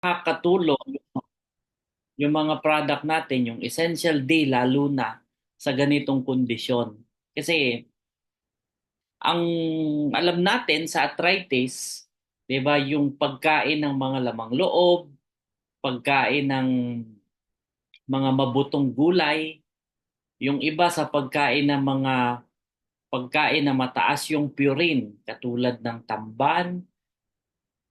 Nakakatulong yung mga product natin, yung Essential D, lalo na sa ganitong kondisyon. Kasi ang alam natin sa arthritis, 'di ba, yung pagkain ng mga lamang loob, pagkain ng mga mabutong gulay, yung iba sa pagkain ng mga pagkain na mataas yung purine, katulad ng tamban,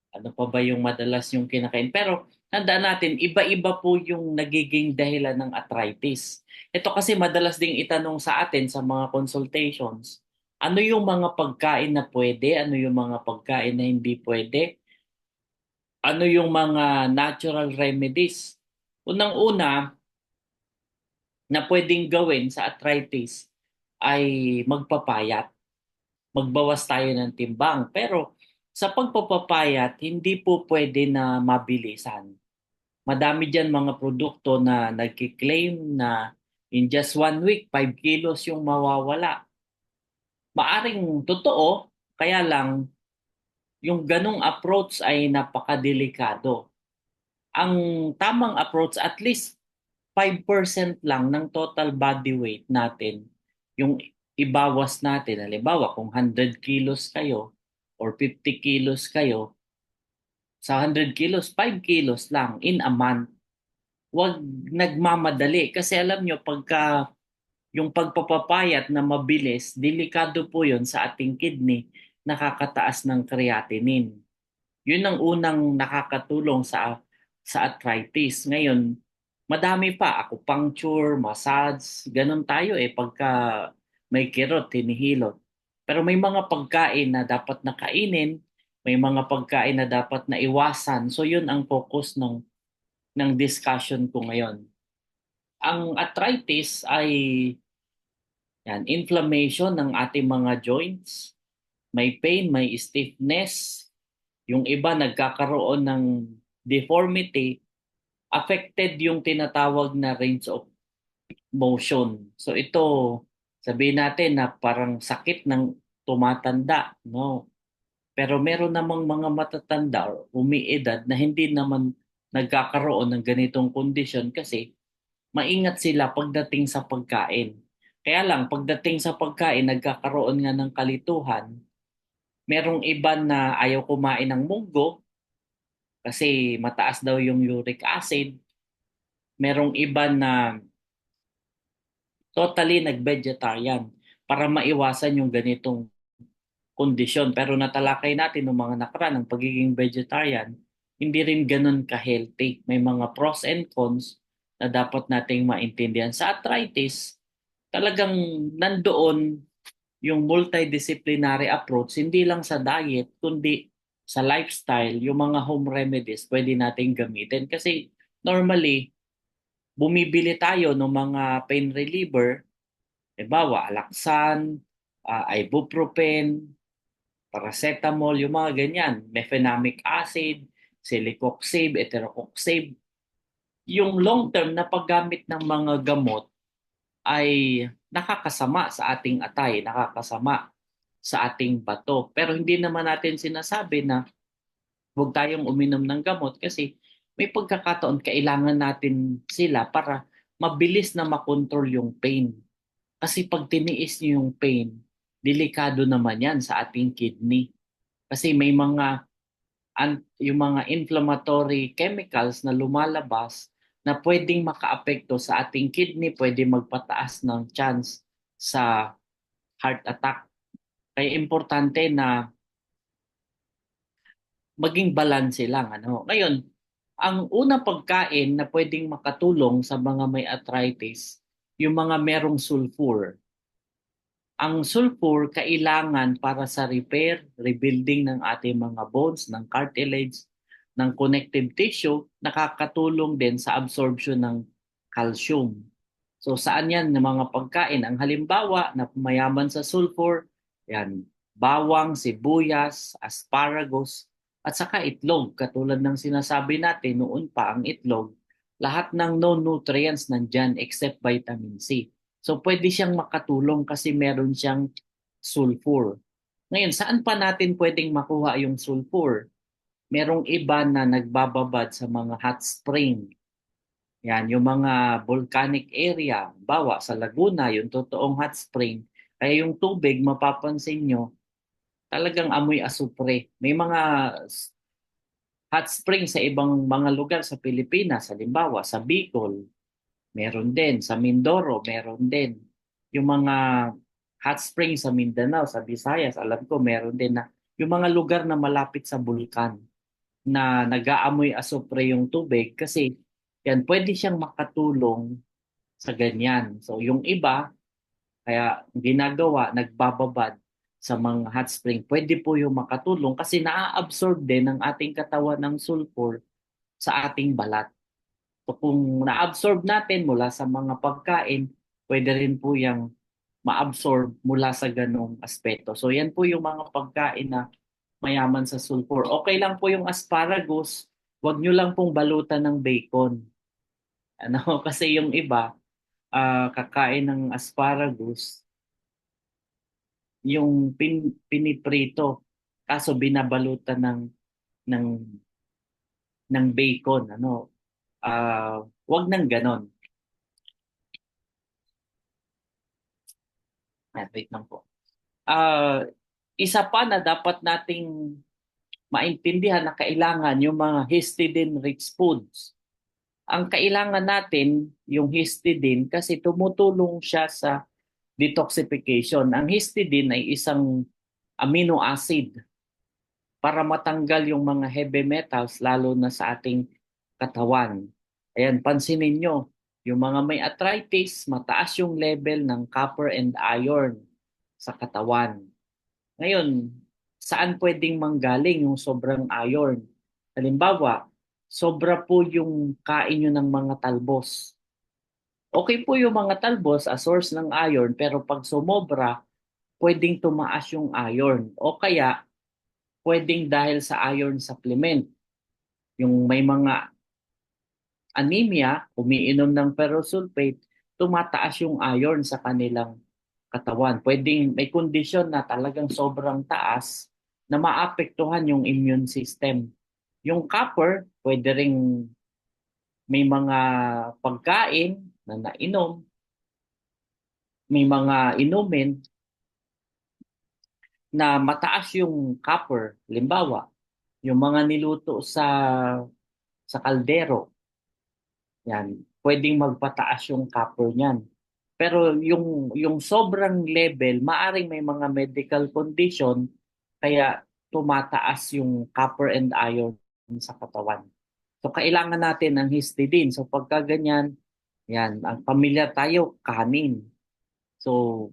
ano pa ba yung madalas yung kinakain. Pero tandaan natin, iba-iba po yung nagiging dahilan ng arthritis. Ito kasi madalas ding itanong sa atin sa mga consultations, ano yung mga pagkain na pwede, ano yung mga pagkain na hindi pwede, ano yung mga natural remedies. Unang-una na pwedeng gawin sa arthritis ay magpapayat, magbawas tayo ng timbang. Pero sa pagpapapayat, hindi po pwede na mabilisan. Madami dyan mga produkto na nagkiklaim na in just 1 week, 5 kilos yung mawawala. Maaring totoo, kaya lang yung ganong approach ay napakadelikado. Ang tamang approach, at least 5% lang ng total body weight natin yung ibawas natin. Halimbawa, kung 100 kilos kayo or 50 kilos kayo, sa 100 kilos, 5 kilos lang in a month. Huwag nagmamadali. Kasi alam nyo, pagka yung pagpapapayat na mabilis, delikado po yun sa ating kidney, nakakataas ng creatinine. Yun ang unang nakakatulong sa arthritis. Ngayon, madami pa, acupuncture, massage, ganun tayo pagka may kirot, hinihilot. Pero may mga pagkain na dapat nakainin, may mga pagkain na dapat na iwasan. So yun ang focus ng discussion ko ngayon. Ang arthritis ay inflammation ng ating mga joints. May pain, may stiffness. Yung iba nagkakaroon ng deformity, affected yung tinatawag na range of motion. So ito, sabihin natin na parang sakit ng tumatanda, no? Pero meron namang mga matatanda or umiidad na hindi naman nagkakaroon ng ganitong kondisyon kasi maingat sila pagdating sa pagkain. Kaya lang, pagdating sa pagkain, nagkakaroon nga ng kalituhan. Merong iba na ayaw kumain ng munggo kasi mataas daw yung uric acid. Merong iba na totally nag-vegetarian para maiwasan yung ganitong kondisyon. Pero natalakay natin ng mga nakaraan ng pagiging vegetarian, hindi rin ganun ka-healthy. May mga pros and cons na dapat nating maintindihan. Sa arthritis, talagang nandoon yung multidisciplinary approach, hindi lang sa diet, kundi sa lifestyle, yung mga home remedies pwede nating gamitin. Kasi normally, bumibili tayo ng mga pain reliever, halimbawa, Alaxan, ibuprofen, paracetamol, yung mga ganyan, mefenamic acid, celecoxib, eteracoxib. Yung long-term na paggamit ng mga gamot ay nakakasama sa ating atay, nakakasama sa ating bato. Pero hindi naman natin sinasabi na huwag tayong uminom ng gamot kasi may pagkakataon kailangan natin sila para mabilis na makontrol yung pain. Kasi pag tiniis niyo yung pain, delikado naman yan sa ating kidney. Kasi may mga yung mga inflammatory chemicals na lumalabas na pwedeng makaapekto sa ating kidney, pwede magpataas ng chance sa heart attack. Kaya importante na maging balanse lang. Ano? Ngayon, ang unang pagkain na pwedeng makatulong sa mga may arthritis, yung mga merong sulfur. Ang sulfur kailangan para sa repair, rebuilding ng ating mga bones, ng cartilage, ng connective tissue, nakakatulong din sa absorption ng calcium. So saan yan ng mga pagkain? Ang halimbawa na mayaman sa sulfur, yan, bawang, sibuyas, asparagus, at saka itlog. Katulad ng sinasabi natin noon pa, ang itlog, lahat ng known nutrients nandyan except vitamin C. So pwede siyang makatulong kasi meron siyang sulfur. Ngayon, saan pa natin pwedeng makuha yung sulfur? Merong iba na nagbababad sa mga hot spring. Yan, yung mga volcanic area, bawa sa Laguna, yung totoong hot spring. Kaya yung tubig, mapapansin nyo, talagang amoy asupre. May mga hot spring sa ibang mga lugar sa Pilipinas, halimbawa sa Bicol, meron din. Sa Mindoro, meron din. Yung mga hot spring sa Mindanao, sa Visayas, alam ko meron din na yung mga lugar na malapit sa bulkan na nag-aamoy asupre yung tubig kasi yan pwede siyang makatulong sa ganyan. So yung iba, kaya ginagawa, nagbababad sa mga hot spring, pwede po yung makatulong kasi naa-absorb din ng ating katawan ng sulfur sa ating balat. So kung na-absorb natin mula sa mga pagkain, pwede rin po yung ma-absorb mula sa ganong aspeto. So yan po yung mga pagkain na mayaman sa sulfur. Okay lang po yung asparagus, wag nyo lang pong balutan ng bacon. Ano, kasi yung iba, kakain ng asparagus, yung piniprito, kaso binabalutan ng ng bacon, ano. Wag nang ganon. Wait lang po. Ah, isa pa na dapat nating maintindihan na kailangan yung mga histidine-rich foods. Ang kailangan natin yung histidine kasi tumutulong siya sa detoxification. Ang histidine ay isang amino acid para matanggal yung mga heavy metals lalo na sa ating katawan. Ayan, pansinin nyo, yung mga may arthritis, mataas yung level ng copper and iron sa katawan. Ngayon, saan pwedeng manggaling yung sobrang iron? Halimbawa, sobra po yung kain nyo ng mga talbos. Okay po yung mga talbos as source ng iron, pero pag sumobra, pwedeng tumaas yung iron. O kaya, pwedeng dahil sa iron supplement. Yung may mga anemia, umiinom ng ferrous sulfate, tumataas yung iron sa kanilang katawan. Pwedeng may kondisyon na talagang sobrang taas na maapektuhan yung immune system. Yung copper, pwede ring may mga pagkain na nainom, may mga inumin na mataas yung copper. Limbawa, yung mga niluto sa kaldero, yan, pwedeng magpataas yung copper niyan. Pero yung sobrang level, maaring may mga medical condition kaya tumataas yung copper and iron sa katawan. So kailangan natin ng histidine. So pagka ganyan, yan, ang pamilya tayo, kanin. So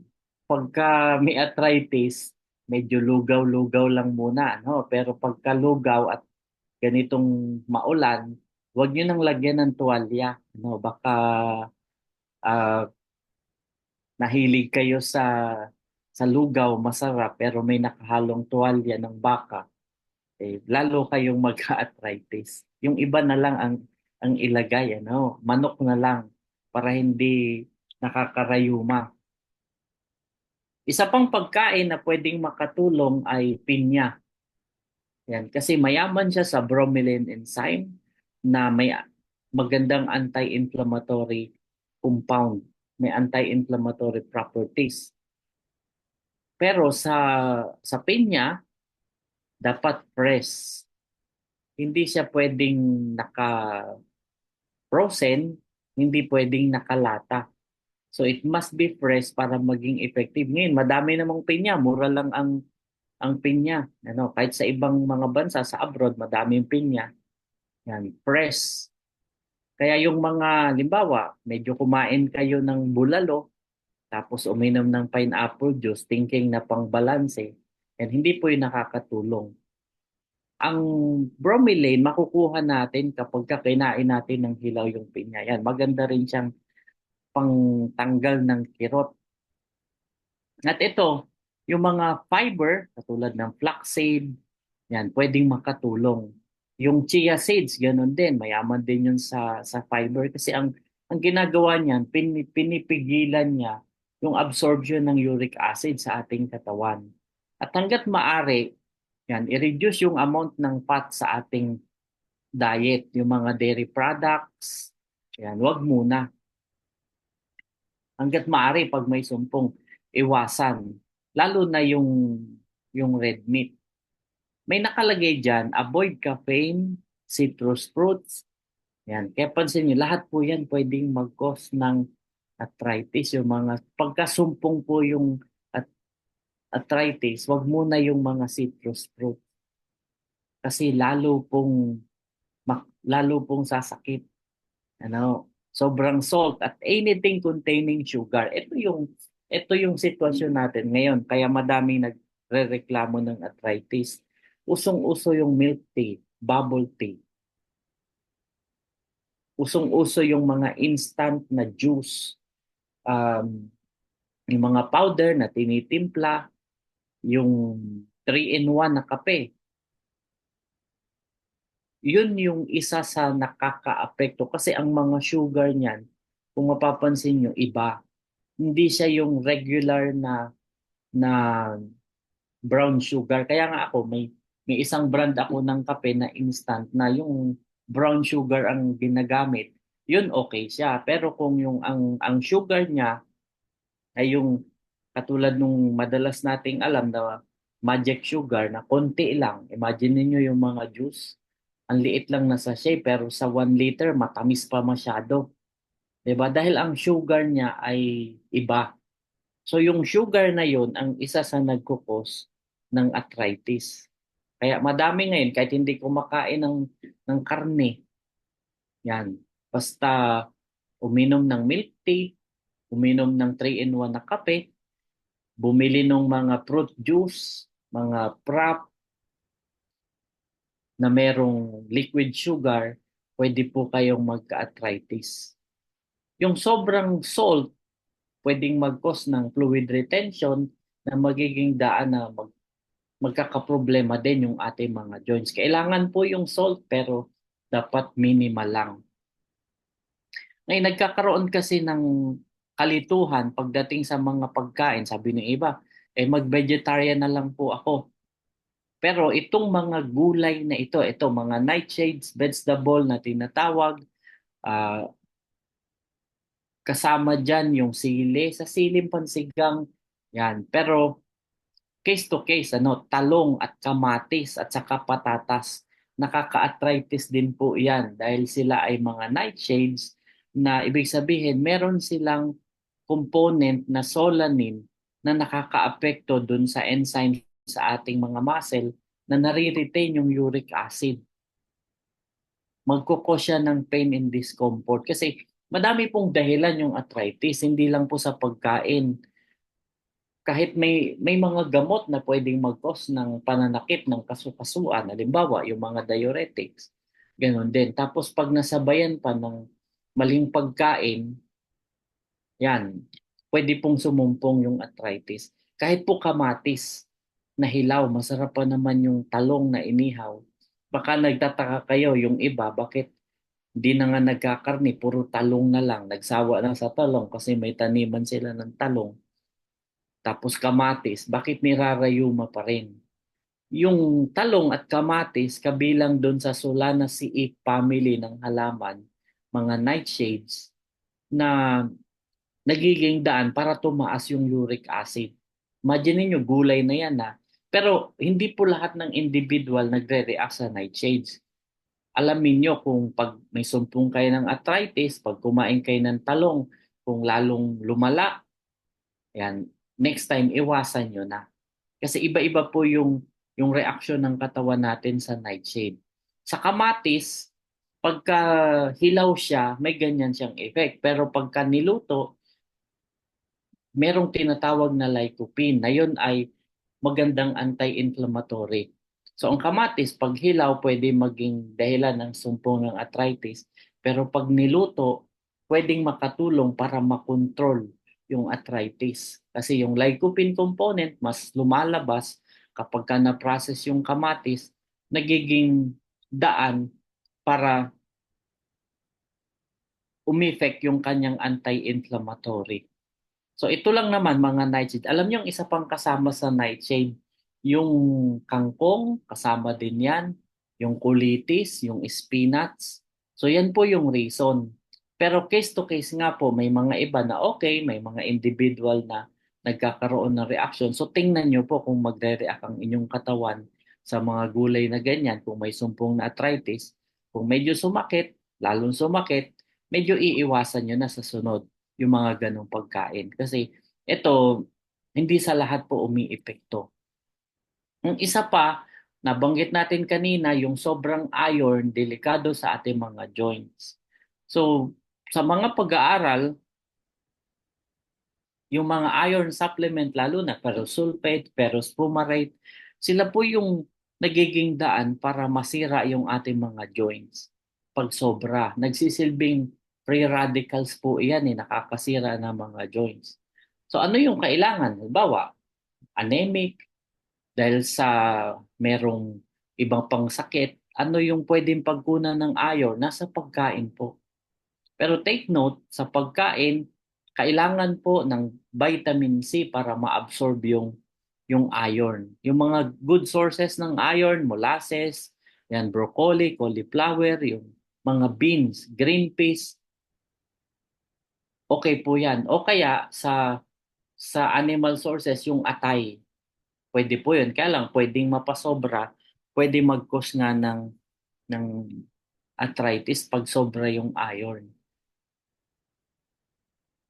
pagka may arthritis, medyo lugaw-lugaw lang muna, no? Pero pagka lugaw at ganitong maulan, huwag niyo nang lagyan ng tuwalya, no? Baka ah, nahilig kayo sa lugaw, masarap, pero may nakahalong tuwalya ng baka, lalo kayong mag-arthritis. Yung iba na lang ang ilagay, ano, manok na lang para hindi nakakarayuma. Isa pang pagkain na pwedeng makatulong ay pinya. Yan, kasi mayaman siya sa bromelain enzyme na may magandang anti-inflammatory compound, may anti-inflammatory properties. Pero sa pinya, dapat fresh. Hindi siya pwedeng naka-frozen, hindi pwedeng nakalata. So it must be fresh para maging effective. Ngayon, madami namang pinya, mura lang ang pinya. Ano, kahit sa ibang mga bansa sa abroad, madaming pinya. Yan, fresh. Kaya yung mga, limbawa, medyo kumain kayo ng bulalo, tapos uminom ng pineapple juice, thinking na pang-balanse, and hindi po yung nakakatulong. Ang bromelain, makukuha natin kapag kinain natin ng hilaw yung pinya. Yan, maganda rin siyang pangtanggal ng kirot. At ito, yung mga fiber, katulad ng flaxseed, yan, pwedeng makatulong. Yung chia seeds, ganun din, mayaman din yun sa fiber kasi ang ginagawa niyan, pinipigilan niya yung absorption ng uric acid sa ating katawan. At hanggat maaari, Yan, i-reduce yung amount ng fat sa ating diet, yung mga dairy products. Yan, wag muna. Hangga't maaari pag may sumpong, iwasan. Lalo na yung red meat. May nakalagay dyan, avoid caffeine, citrus fruits. Yan. Kaya pansin nyo, lahat po yan pwedeng mag-cause ng arthritis. Yung mga pagkasumpong po yung arthritis, wag muna yung mga citrus fruit. Kasi lalo pong sasakit. Ano, sobrang salt at anything containing sugar. Ito yung sitwasyon natin ngayon. Kaya madaming nagrereklamo ng arthritis. Usong-uso yung milk tea, bubble tea. Usong-uso yung mga instant na juice, um, yung mga powder na tinitimpla, yung 3-in-1 na kape. Yun yung isa sa nakakaapekto kasi ang mga sugar niyan, kung mapapansin nyo, iba. Hindi siya yung regular na brown sugar. Kaya nga ako may isang brand ako ng kape na instant na yung brown sugar ang ginagamit. Yun okay siya. Pero kung ang sugar niya ay yung katulad nung madalas nating alam na magic sugar na konti lang. Imagine niyo yung mga juice. Ang liit lang na sachet pero sa 1 liter matamis pa masyado. 'Di ba? Dahil ang sugar niya ay iba. So yung sugar na yun ang isa sa nagkukos ng arthritis. Kaya madami ngayon kahit hindi kumakain ng karne, yan. Basta uminom ng milk tea, uminom ng 3-in-1 na kape, bumili ng mga fruit juice, mga prop na merong liquid sugar, pwede po kayong magka-arthritis. Yung sobrang salt, pwedeng mag-cause ng fluid retention na magiging daan na magkakaproblema din yung ating mga joints. Kailangan po yung salt pero dapat minimal lang. Ngayon, nagkakaroon kasi ng kalituhan pagdating sa mga pagkain. Sabi ng iba, mag-vegetarian na lang po ako. Pero itong mga gulay na ito mga nightshades, vegetable na tinatawag, ah, kasama dyan yung sili, sa siling pansigang, yan. Pero case to case, talong at kamatis at saka patatas. Nakaka-arthritis din po yan dahil sila ay mga nightshades na ibig sabihin meron silang component na solanin na nakakaapekto dun sa enzyme sa ating mga muscle na nare-retain yung uric acid. Magkukos siya ng pain and discomfort kasi madami pong dahilan yung arthritis, hindi lang po sa pagkain kahit may mga gamot na pwedeng mag-cause ng pananakit ng kasukasuan, halimbawa yung mga diuretics, ganun din. Tapos pag nasabayan pa ng maling pagkain, yan, pwede pong sumumpong yung arthritis. Kahit po kamatis na hilaw, masarap pa naman yung talong na inihaw. Baka nagtataka kayo yung iba, bakit di na nga nagkakarni, puro talong na lang, nagsawa na sa talong kasi may taniman sila ng talong. Tapos kamatis, bakit nirarayuma pa rin? Yung talong at kamatis kabilang doon sa Solanaceae family ng halaman, mga nightshades, na nagiging daan para tumaas yung uric acid. Imagine niyo gulay na yan na. Pero hindi po lahat ng individual nagre-react sa nightshades. Alamin nyo kung pag may sumpong kayo ng arthritis, pag kumain kayo ng talong, kung lalong lumala, yan, next time iwasan nyo na. Kasi iba-iba po yung reaksyon ng katawan natin sa nightshade. Sa kamatis, pagka hilaw siya, may ganyan siyang effect. Pero pagka niluto, merong tinatawag na lycopene na yun ay magandang anti-inflammatory. So ang kamatis, pag hilaw, pwede maging dahilan ng sumpong ng arthritis. Pero pag niluto, pwedeng makatulong para makontrol yung arthritis. Kasi yung lycopene component, mas lumalabas kapag ka na-process yung kamatis, nagiging daan para umeffect yung kanyang anti-inflammatory. So ito lang naman mga nightshade. Alam niyo yung isa pang kasama sa nightshade, Yung kangkong, kasama din yan. Yung kulitis, yung spinach. So yan po yung reason. Pero case to case nga po, may mga iba na okay, may mga individual na nagkakaroon ng reaction. So tingnan nyo po kung magre-react ang inyong katawan sa mga gulay na ganyan, kung may sumpong na arthritis. Kung medyo sumakit, lalong sumakit, medyo iiwasan nyo na sa sunod yung mga ganong pagkain. Kasi ito, hindi sa lahat po umiipekto. Ang isa pa, nabanggit natin kanina, yung sobrang iron, delikado sa ating mga joints. So, sa mga pag-aaral, yung mga iron supplement, lalo na ferrous sulfate, ferrous fumarate, sila po yung nagiging daan para masira yung ating mga joints. Pag sobra, nagsisilbing free radicals po iyan, nakakasira ng mga joints. So ano yung kailangan? Halimbawa, anemic, dahil sa merong ibang pang sakit, ano yung pwedeng pagkunan ng iron? Nasa pagkain po. Pero take note, sa pagkain, kailangan po ng vitamin C para ma-absorb yung iron. Yung mga good sources ng iron, molasses, yan, broccoli, cauliflower, yung mga beans, green peas, okay po yan. O kaya sa animal sources, yung atay. Pwede po yun. Kaya lang, pwedeng mapasobra, pwede mag-cause nga ng arthritis pag sobra yung iron.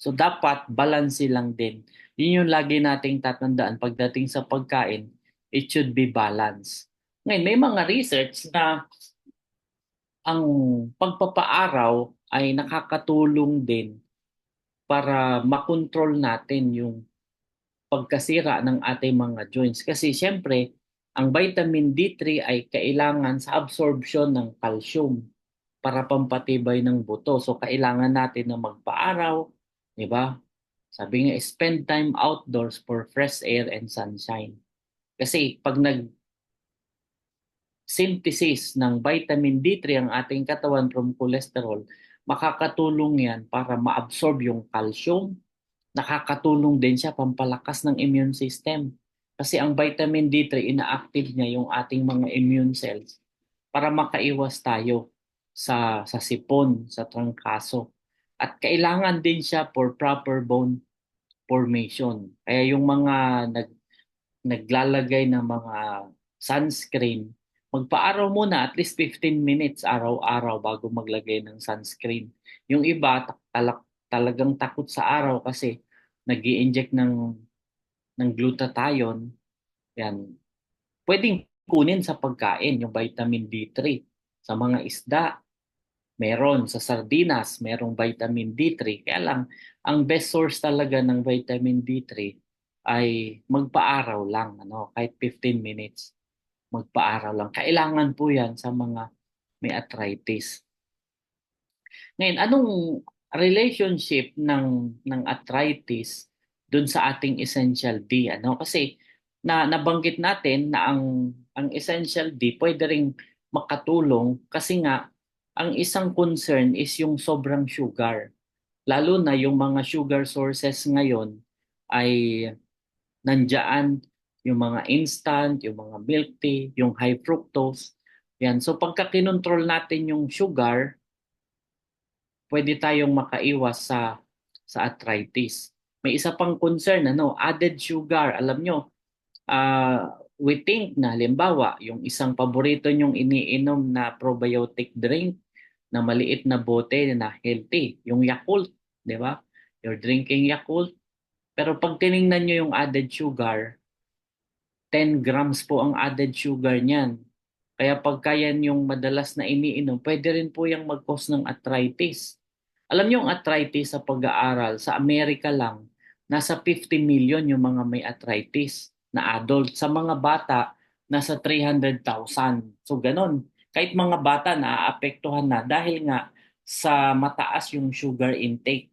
So dapat balanse lang din. Yun yung lagi nating tatandaan pagdating sa pagkain, it should be balanced. Ngayon, may mga research na ang pagpapaaraw ay nakakatulong din para makontrol natin yung pagkasira ng ating mga joints. Kasi siyempre, ang vitamin D3 ay kailangan sa absorption ng calcium para pampatibay ng buto. So kailangan natin na magpaaraw, di ba? Sabi nga, spend time outdoors for fresh air and sunshine. Kasi pag nag-synthesis ng vitamin D3 ang ating katawan from cholesterol, makakatulong yan para ma-absorb yung calcium. Nakakatulong din siya pampalakas ng immune system. Kasi ang vitamin D3, ina-active niya yung ating mga immune cells para makaiwas tayo sa sipon, sa trangkaso. At kailangan din siya for proper bone formation. Kaya yung mga naglalagay ng mga sunscreen, magpaaraw muna at least 15 minutes araw-araw bago maglagay ng sunscreen. Yung iba talagang takot sa araw kasi nag-i-inject ng glutathione. Yan. Pwedeng kunin sa pagkain yung vitamin D3 sa mga isda. Meron sa sardinas, merong vitamin D3. Kaya lang, ang best source talaga ng vitamin D3 ay magpaaraw lang, kahit 15 minutes, magpaaraw lang. Kailangan po yan sa mga may arthritis. Ngayon, anong relationship ng arthritis dun sa ating essential D? Kasi nabanggit natin na ang essential D pwede ring makatulong kasi nga ang isang concern is yung sobrang sugar. Lalo na yung mga sugar sources ngayon ay nandiyan, yung mga instant, yung mga milk tea, yung high fructose. Yan. So pagka kinontrol natin yung sugar, pwede tayong makaiwas sa arthritis. May isa pang concern, added sugar. Alam nyo, we think na halimbawa, yung isang paborito nyong iniinom na probiotic drink na maliit na bote na healthy, yung Yakult, di ba? You're drinking Yakult. Pero pag tiningnan nyo yung added sugar, 10 grams po ang added sugar niyan. Kaya pagka yan yung madalas na iniinom, pwede rin po yung mag-cause ng arthritis. Alam niyo yung arthritis sa pag-aaral, sa Amerika lang, nasa 50 million yung mga may arthritis na adult. Sa mga bata, nasa 300,000. So ganon. Kahit mga bata naaapektuhan na dahil nga sa mataas yung sugar intake.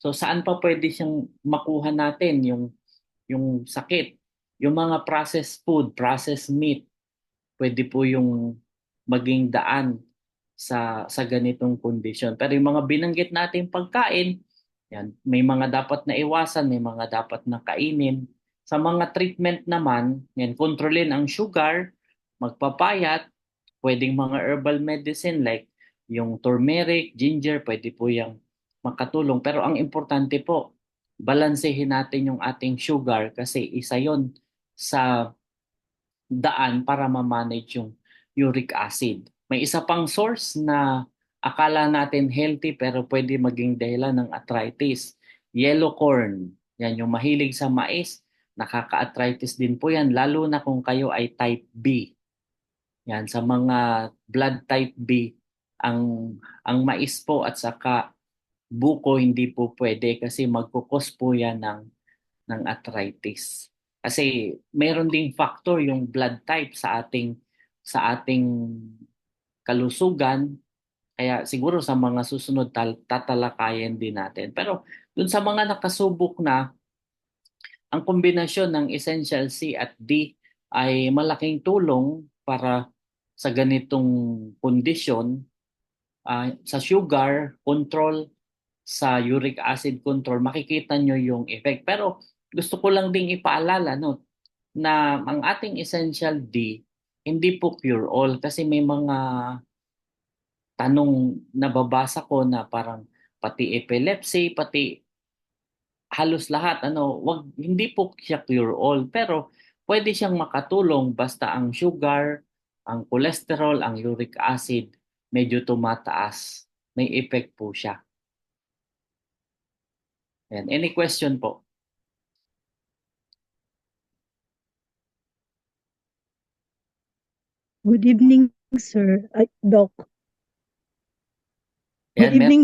So saan pa pwede siyang makuha natin yung sakit? Yung mga processed food, processed meat, pwede po yung maging daan sa ganitong kondisyon. Pero yung mga binanggit nating pagkain, yan, may mga dapat na iwasan, may mga dapat na kainin. Sa mga treatment naman, yan, kontrolin ang sugar, magpapayat, pwedeng mga herbal medicine like yung turmeric, ginger, pwede po yung makatulong. Pero ang importante po, balansehin natin yung ating sugar kasi isa yon sa daan para ma-manage yung uric acid. May isa pang source na akala natin healthy pero pwede maging dahilan ng arthritis. Yellow corn. Yan yung mahilig sa mais. Nakaka-arthritis din po yan lalo na kung kayo ay type B. Yan sa mga blood type B ang mais po at saka buko hindi po pwede kasi magkukos po yan ng arthritis. Kasi meron ding factor yung blood type sa ating kalusugan. Kaya siguro sa mga susunod tatalakayin din natin. Pero dun sa mga nakasubok na, ang kombinasyon ng essential C at D ay malaking tulong para sa ganitong kondisyon, sa sugar control, sa uric acid control, makikita nyo yung effect. Pero gusto ko lang ding ipaalala no, na ang ating essential D, hindi po cure all kasi may mga tanong nababasa ko na parang pati epilepsy, pati halos lahat, hindi po siya cure all. Pero pwede siyang makatulong basta ang sugar, ang cholesterol, ang uric acid, medyo tumataas. May effect po siya. Yan. Any question po? Good evening, sir. Doc. Good Yan, evening,